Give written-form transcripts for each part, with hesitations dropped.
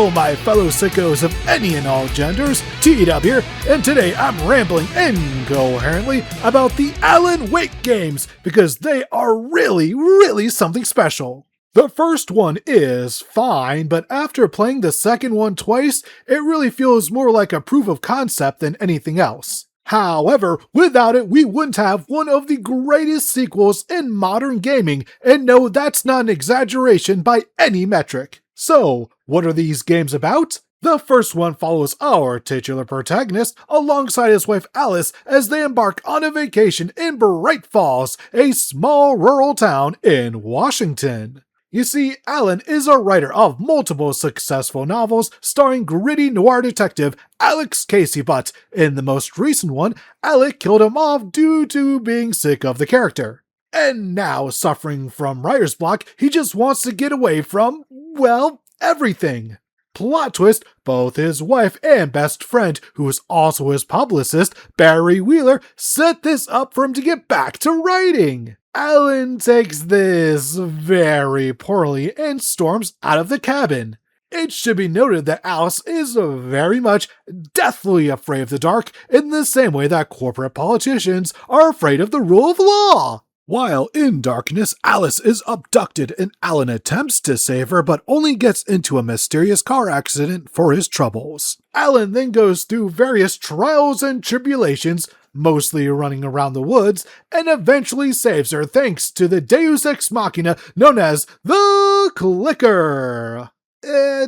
Hello my fellow sickos of any and all genders, T-Dub here, and today I'm rambling incoherently about the Alan Wake games because they are really something special. The first one is fine, but after playing the second one twice, it really feels more like a proof of concept than anything else. However, without it, we wouldn't have one of the greatest sequels in modern gaming, and no, that's not an exaggeration by any metric. So, what are these games about? The first one follows our titular protagonist alongside his wife Alice as they embark on a vacation in Bright Falls, a small rural town in Washington. You see, Alan is a writer of multiple successful novels starring gritty noir detective Alex Casey, but in the most recent one, Alec killed him off due to being sick of the character. And now, suffering from writer's block, he just wants to get away from, well, everything. Plot twist, both his wife and best friend, who is also his publicist, Barry Wheeler, set this up for him to get back to writing. Alan takes this very poorly and storms out of the cabin. It should be noted that Alice is very much deathly afraid of the dark in the same way that corporate politicians are afraid of the rule of law. While in darkness, Alice is abducted and Alan attempts to save her but only gets into a mysterious car accident for his troubles. Alan then goes through various trials and tribulations, mostly running around the woods, and eventually saves her thanks to the Deus Ex Machina known as the Clicker.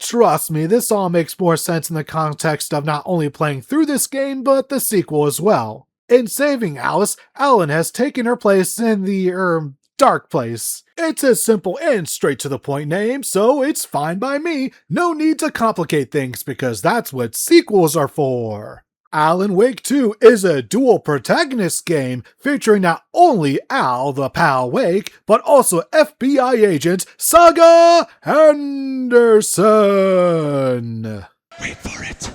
Trust me, this all makes more sense in the context of not only playing through this game, but the sequel as well. In saving Alice, Alan has taken her place in the, dark place. It's a simple and straight to the point name, so it's fine by me. No need to complicate things because that's what sequels are for. Alan Wake 2 is a dual protagonist game featuring not only Al the Pal Wake, but also FBI agent Saga Anderson. Wait for it.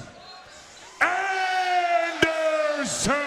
Anderson!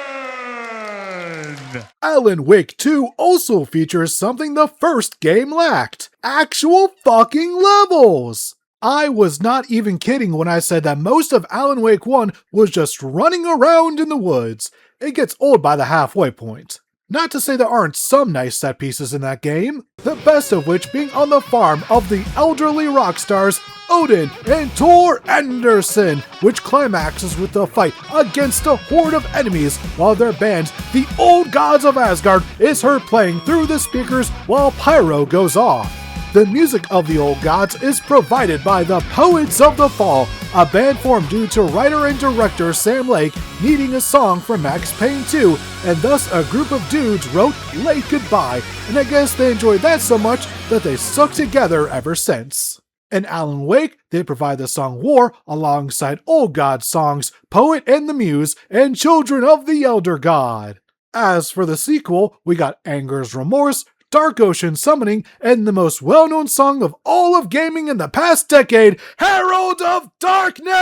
Alan Wake 2 also features something the first game lacked: actual fucking levels! I was not even kidding when I said that most of Alan Wake 1 was just running around in the woods. It gets old by the halfway point. Not to say there aren't some nice set pieces in that game, the best of which being on the farm of the elderly rock stars Odin and Tor Anderson, which climaxes with the fight against a horde of enemies while their band, the Old Gods of Asgard, is heard playing through the speakers while pyro goes off. The music of the Old Gods is provided by the Poets of the Fall, a band formed due to writer and director Sam Lake needing a song for Max Payne 2, and thus a group of dudes wrote Late Goodbye, and I guess they enjoyed that so much that they stuck together ever since. In Alan Wake, they provide the song War alongside Old God songs Poet and the Muse and Children of the Elder God. As for the sequel, we got Anger's Remorse, Dark Ocean Summoning, and the most well-known song of all of gaming in the past decade, Herald of Darkness!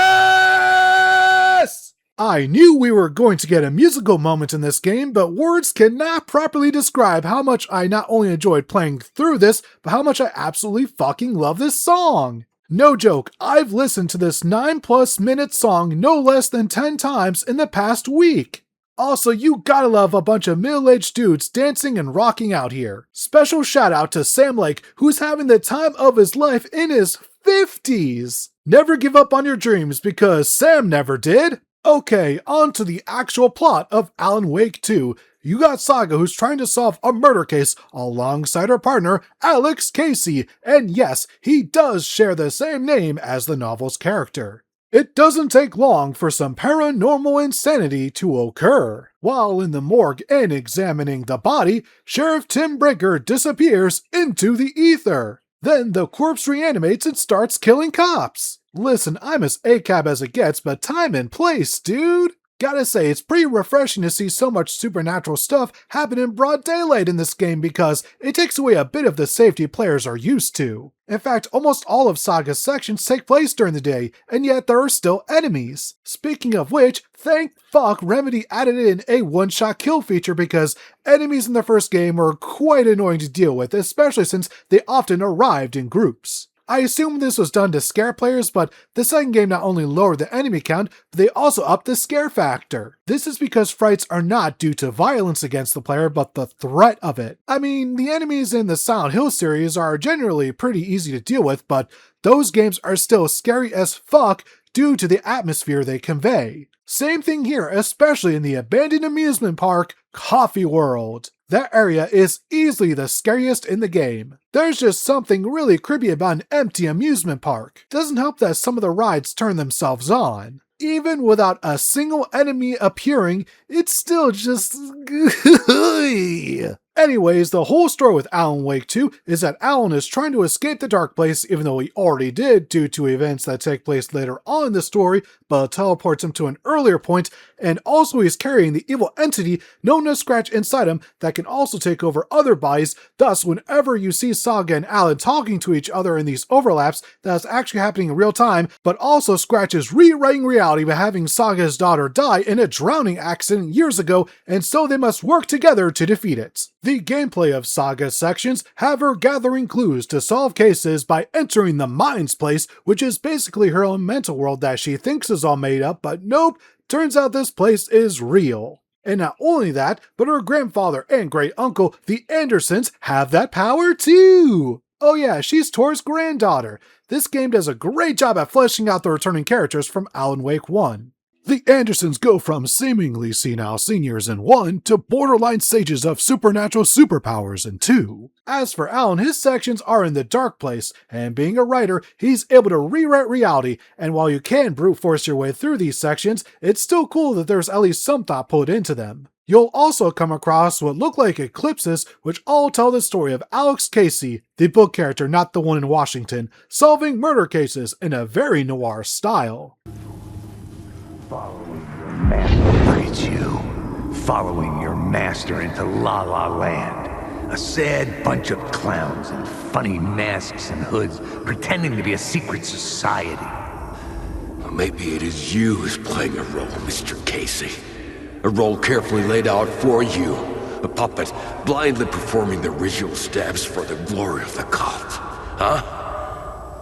I knew we were going to get a musical moment in this game, but words cannot properly describe how much I not only enjoyed playing through this, but how much I absolutely fucking love this song. No joke, I've listened to this 9+ minute song no less than 10 times in the past week. Also, you gotta love a bunch of middle-aged dudes dancing and rocking out here. Special shout out to Sam Lake, who's having the time of his life in his 50s. Never give up on your dreams because Sam never did. Okay, on to the actual plot of Alan Wake 2. You got Saga, who's trying to solve a murder case alongside her partner, Alex Casey, and yes, he does share the same name as the novel's character. It doesn't take long for some paranormal insanity to occur. While in the morgue and examining the body, Sheriff Tim Brinker disappears into the ether. Then the corpse reanimates and starts killing cops. Listen, I'm as ACAB as it gets, but time and place, dude! Gotta say, it's pretty refreshing to see so much supernatural stuff happen in broad daylight in this game because it takes away a bit of the safety players are used to. In fact, almost all of Saga's sections take place during the day, and yet there are still enemies. Speaking of which, thank fuck Remedy added in a one-shot kill feature because enemies in the first game were quite annoying to deal with, especially since they often arrived in groups. I assume this was done to scare players, but the second game not only lowered the enemy count, but they also upped the scare factor. This is because frights are not due to violence against the player, but the threat of it. I mean, the enemies in the Silent Hill series are generally pretty easy to deal with, but those games are still scary as fuck due to the atmosphere they convey. Same thing here, especially in the abandoned amusement park, Coffee World. That area is easily the scariest in the game. There's just something really creepy about an empty amusement park. Doesn't help that some of the rides turn themselves on. Even without a single enemy appearing, it's still just... Anyways, the whole story with Alan Wake 2 is that Alan is trying to escape the dark place, even though he already did due to events that take place later on in the story, but teleports him to an earlier point, and also he's carrying the evil entity known as Scratch inside him that can also take over other bodies. Thus, whenever you see Saga and Alan talking to each other in these overlaps, that's actually happening in real time, but also Scratch is rewriting reality by having Saga's daughter die in a drowning accident years ago, and so they must work together to defeat it. The gameplay of Saga's sections have her gathering clues to solve cases by entering the Mind's Place, which is basically her own mental world that she thinks is all made up, but nope, turns out this place is real. And not only that, but her grandfather and great uncle, the Andersons, have that power too! Oh yeah, she's Tor's granddaughter. This game does a great job at fleshing out the returning characters from Alan Wake 1. The Andersons go from seemingly senile seniors in 1 to borderline sages of supernatural superpowers in 2. As for Alan, his sections are in the dark place, and being a writer, he's able to rewrite reality, and while you can brute force your way through these sections, it's still cool that there's at least some thought put into them. You'll also come across what look like eclipses, which all tell the story of Alex Casey, the book character not the one in Washington, solving murder cases in a very noir style. Following your master. Look at you. Following your master into La La Land. A sad bunch of clowns in funny masks and hoods, pretending to be a secret society. Well, maybe it is you who's playing a role, Mr. Casey. A role carefully laid out for you. A puppet blindly performing the ritual steps for the glory of the cult. Huh?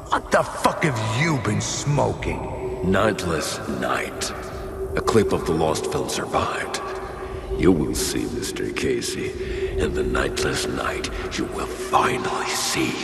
What the fuck have you been smoking? Nightless Night. A clip of the lost film survived. You will see, Mr. Casey. In the Nightless Night, you will finally see.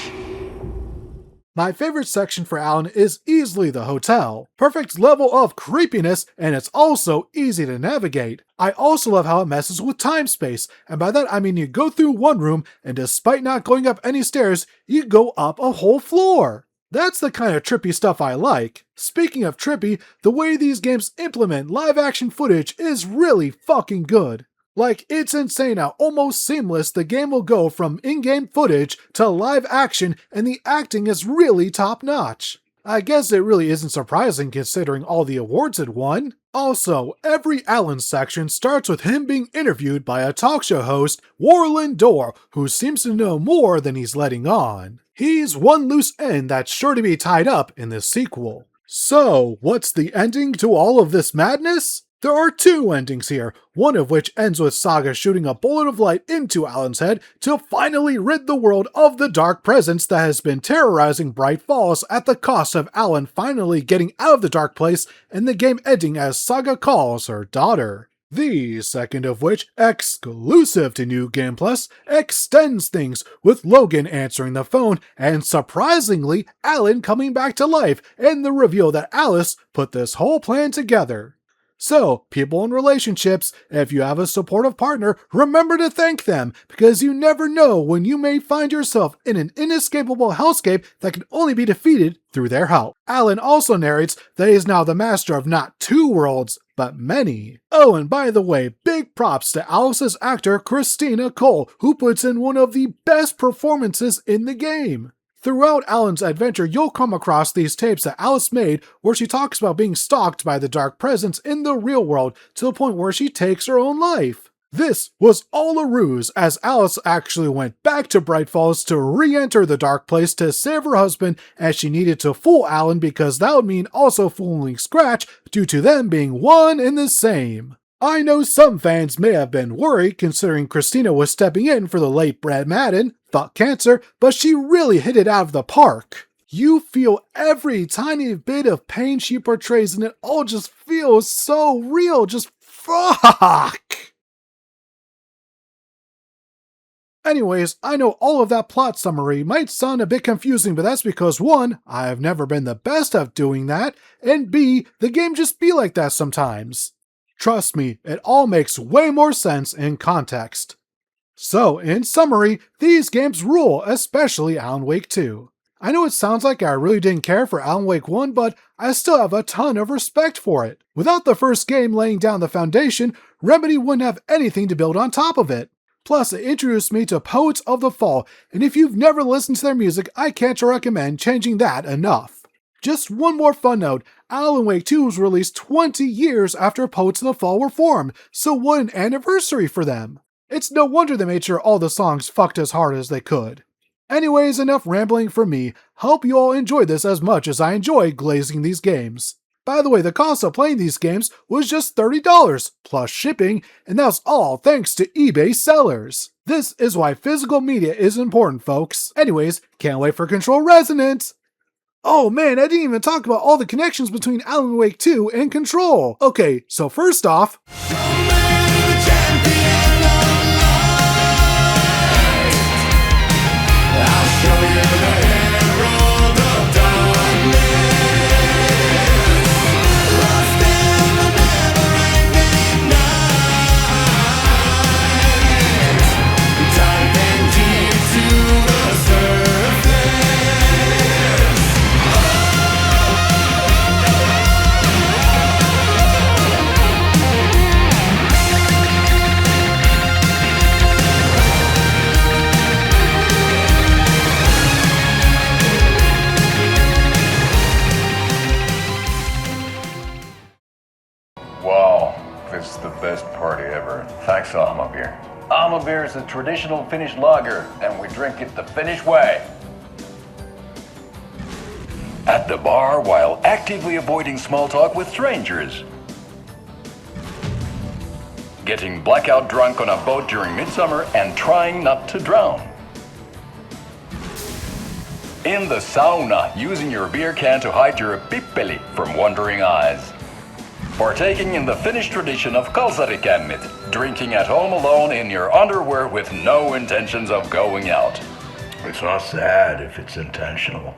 My favorite section for Alan is easily the hotel. Perfect level of creepiness, and it's also easy to navigate. I also love how it messes with time-space, and by that I mean you go through one room, and despite not going up any stairs, you go up a whole floor. That's the kind of trippy stuff I like. Speaking of trippy, the way these games implement live-action footage is really fucking good. Like, it's insane how almost seamless the game will go from in-game footage to live action, and the acting is really top-notch. I guess it really isn't surprising considering all the awards it won. Also, every Alan section starts with him being interviewed by a talk show host, Warlin Dorr, who seems to know more than he's letting on. He's one loose end that's sure to be tied up in this sequel. So, what's the ending to all of this madness? There are two endings here, one of which ends with Saga shooting a bullet of light into Alan's head to finally rid the world of the dark presence that has been terrorizing Bright Falls at the cost of Alan finally getting out of the dark place and the game ending as Saga calls her daughter. The second of which, exclusive to New Game Plus, extends things with Logan answering the phone and surprisingly Alan coming back to life and the reveal that Alice put this whole plan together. So, people in relationships, if you have a supportive partner, remember to thank them, because you never know when you may find yourself in an inescapable hellscape that can only be defeated through their help. Alan also narrates that he is now the master of not 2 worlds, but many. Oh, and by the way, big props to Alice's actor Christina Cole, who puts in one of the best performances in the game. Throughout Alan's adventure, you'll come across these tapes that Alice made where she talks about being stalked by the dark presence in the real world to the point where she takes her own life. This was all a ruse, as Alice actually went back to Bright Falls to re-enter the dark place to save her husband, as she needed to fool Alan because that would mean also fooling Scratch due to them being one and the same. I know some fans may have been worried considering Christina was stepping in for the late Brad Madden, fuck cancer, but she really hit it out of the park. You feel every tiny bit of pain she portrays, and it all just feels so real. Just fuck! Anyways, I know all of that plot summary might sound a bit confusing, but that's because 1, I've never been the best at doing that, and B, the game just be like that sometimes. Trust me, it all makes way more sense in context. So, in summary, these games rule, especially Alan Wake 2. I know it sounds like I really didn't care for Alan Wake 1, but I still have a ton of respect for it. Without the first game laying down the foundation, Remedy wouldn't have anything to build on top of it. Plus, it introduced me to Poets of the Fall, and if you've never listened to their music, I can't recommend changing that enough. Just one more fun note, Alan Wake 2 was released 20 years after Poets of the Fall were formed, so what an anniversary for them. It's no wonder they made sure all the songs fucked as hard as they could. Anyways, enough rambling from me. Hope you all enjoyed this as much as I enjoyed glazing these games. By the way, the cost of playing these games was just $30, plus shipping, and that's all thanks to eBay sellers. This is why physical media is important, folks. Anyways, can't wait for Control Resonance! Oh man, I didn't even talk about all the connections between Alan Wake 2 and Control. Okay, so first off, Wow, this is the best party ever. Thanks, Alma Beer. Alma Beer is a traditional Finnish lager, and we drink it the Finnish way. At the bar while actively avoiding small talk with strangers. Getting blackout drunk on a boat during midsummer and trying not to drown. In the sauna, using your beer can to hide your pippeli from wandering eyes. Partaking in the Finnish tradition of kalsarikämmit, drinking at home alone in your underwear with no intentions of going out. It's not sad if it's intentional.